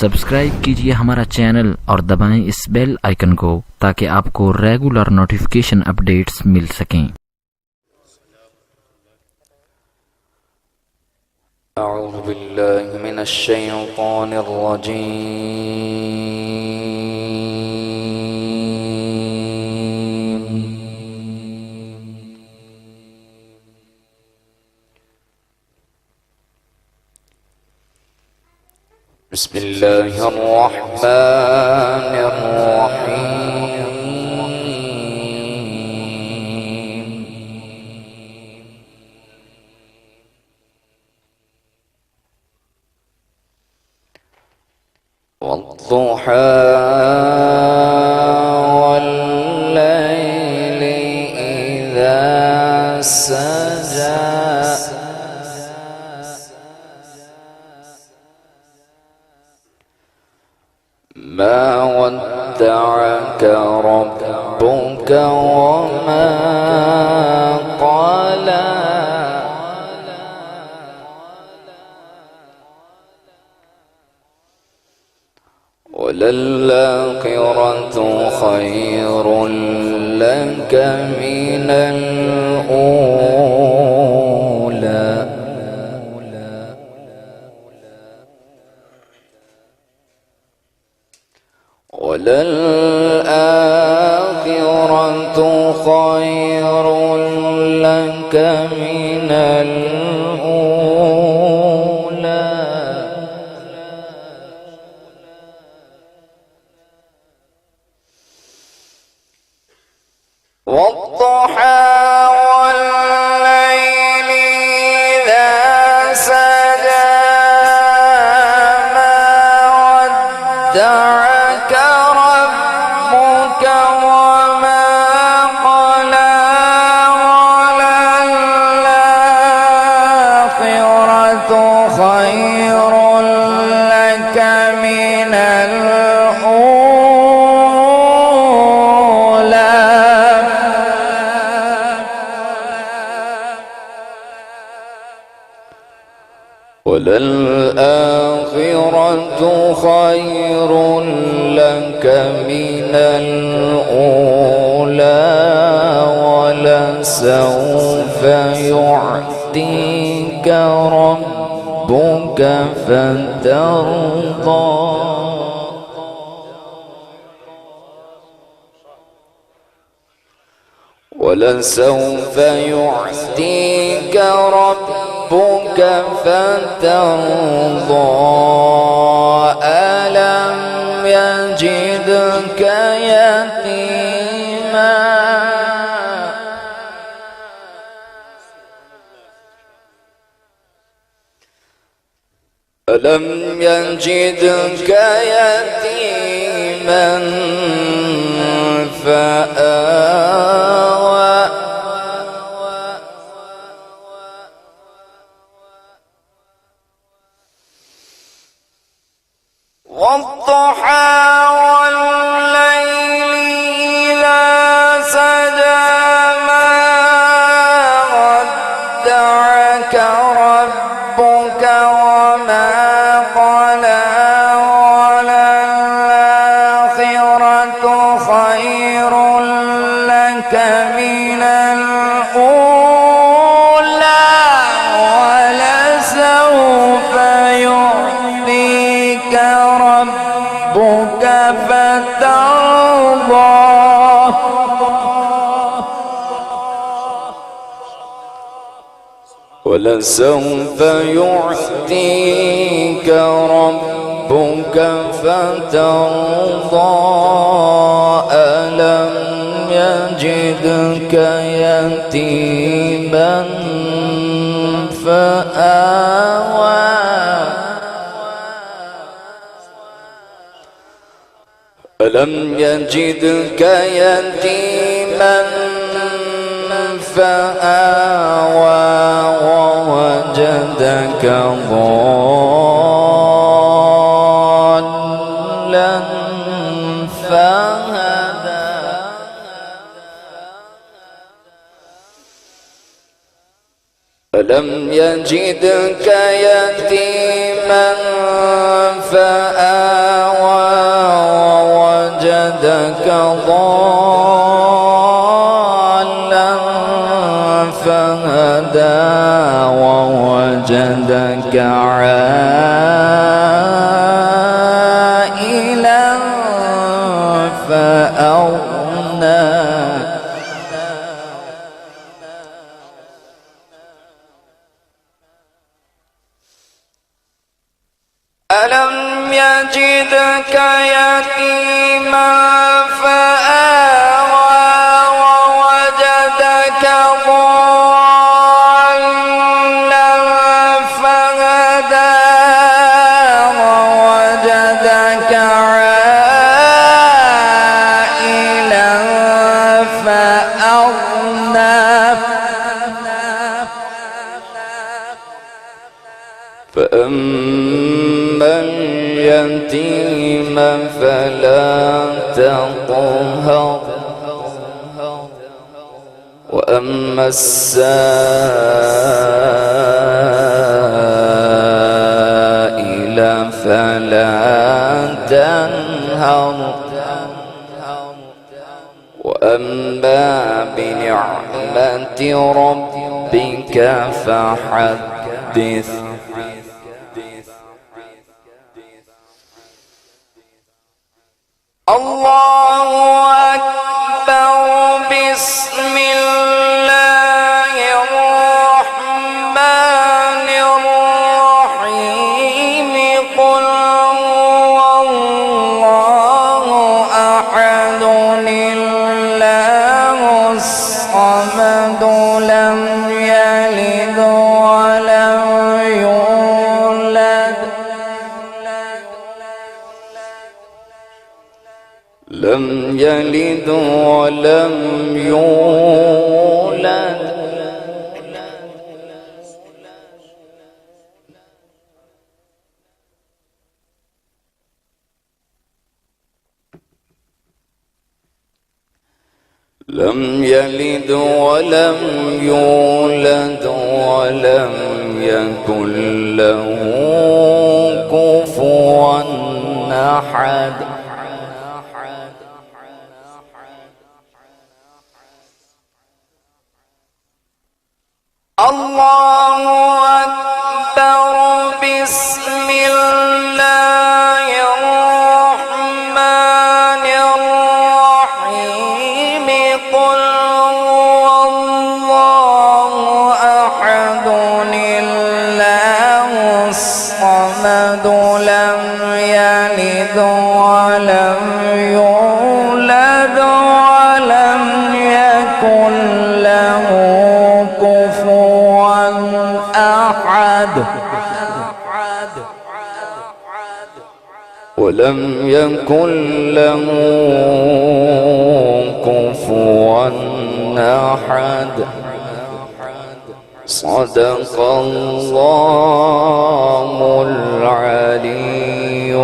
सब्सक्राइब कीजिए हमारा चैनल और दबाएं इस बेल आइकन को ताकि आपको रेगुलर नोटिफिकेशन अपडेट्स मिल सकें। अऊज़ु बिल्लाहि मिनश शैतानिर रजीम। बिस्मिल्लाहिर रहमानिर रहीम। वद्दुहा वल्लैलि इज़ा सजा। मा वद्दअक रब्बुक वमा क़ला। वलल्आखिरतु खैरुन लक मिनल ऊला। वलल्आखिरतु खैरुन लक मिनल ऊला। वद्दुहा वल्लैलि इज़ा सजा। मा वद्दअक रब्बुक वमा क़ला। वलल्आखिरतु खैरुन लक मिनल وللآخرة خير لك من الأولى ولسوف يعطيك ربك فترضى. ولسوف يعطيك ربك فترضى. ألم يجدك يتيما ألم يجدك يتيما فآوى. والضحى والليل إذا سجى. ما ودعك ربك وما قلى. وللآخرة خير لك من الأولى ولسوف يعطيك ربك فترضى. ولسوف يعطيك ربك فترضى. ألم يجدك يتيما فآوى. ألم يجدك يتيما فآوى. ووجدك ضالا فهدى. ألم يجدك يتيما فآوى. وجدك ضالا فهدى ووجدك عائلا فأغنى ألم يجدك يتيما فآوى ووجدك ضالا فهدى ووجدك عائلا فأغنى فأما اليتيم فلا تقهر وأما السائل فلا تنهر وأما بنعمة ربك فحدث الله أكبر بسم الله الرحمن الرحيم قل هو الله أحد الله الصمد لم يلد ولم يولد لم يلد ولم يولد لم يلد ولم يولد ولم يكن له كفوا أحد الله أكبر بسم الله الرحمن الرحيم قل هو الله أحد الله الصمد لم يلد ولم يولد ولم يكن له كفوا أحد ولم يكن له كفوا أحد صدق الله العلي